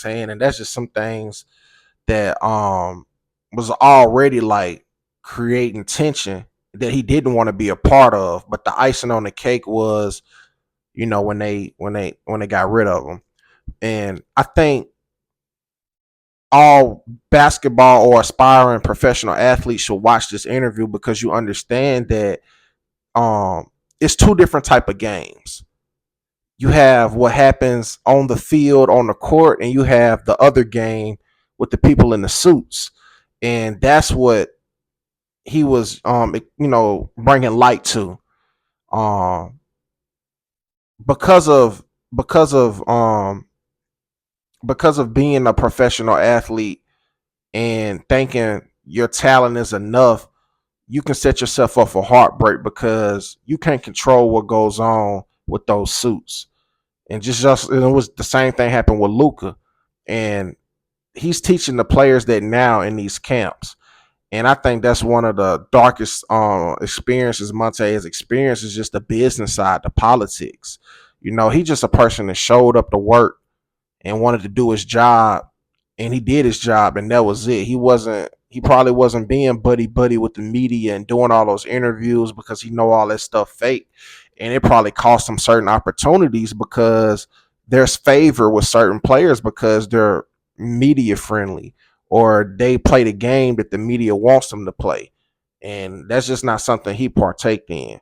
saying, and that's just some things that was already like creating tension that he didn't want to be a part of. But the icing on the cake was, when they got rid of him. And I think all basketball or aspiring professional athletes should watch this interview, because you understand that it's two different type of games. You have what happens on the field, on the court, and you have the other game with the people in the suits. And that's what he was bringing light to, um because of because of um because of being a professional athlete and thinking your talent is enough. You can set yourself up for heartbreak because you can't control what goes on with those suits. And just it was the same thing happened with Luca. And he's teaching the players that now in these camps. And I think that's one of the darkest experiences Monte has experienced, is just the business side, the politics. He's just a person that showed up to work and wanted to do his job, and he did his job, and that was it. He probably wasn't being buddy buddy with the media and doing all those interviews because he know all that stuff fake. And it probably cost him certain opportunities, because there's favor with certain players because they're media friendly, or they play the game that the media wants them to play. And that's just not something he partaked in.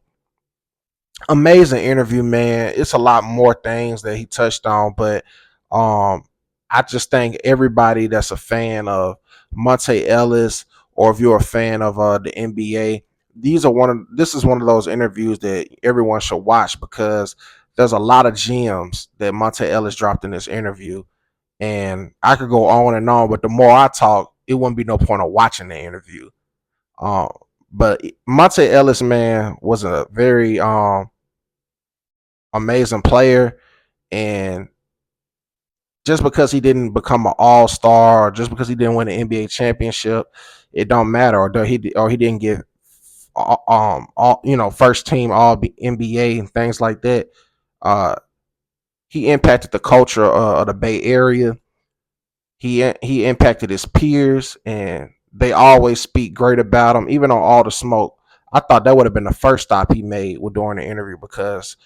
Amazing interview, man. It's a lot more things that he touched on, but um, I just think everybody that's a fan of Monta Ellis, or if you're a fan of the NBA, this is one of those interviews that everyone should watch, because there's a lot of gems that Monta Ellis dropped in this interview. And I could go on and on, but the more I talk, it wouldn't be no point of watching the interview. Um, but Monta Ellis, man, was a very amazing player. And just because he didn't become an all-star, or just because he didn't win an NBA championship, it don't matter. Or he didn't get first team all NBA and things like that. Uh, he impacted the culture of the Bay Area. He impacted his peers, and they always speak great about him, even on All the Smoke. I thought that would have been the first stop he made during the interview, because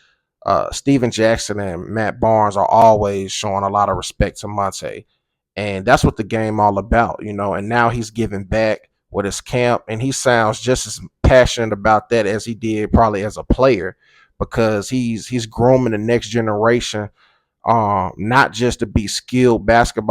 Steven Jackson and Matt Barnes are always showing a lot of respect to Monte. And that's what the game all about. And now he's giving back with his camp, and he sounds just as passionate about that as he did probably as a player, because he's grooming the next generation, not just to be skilled basketball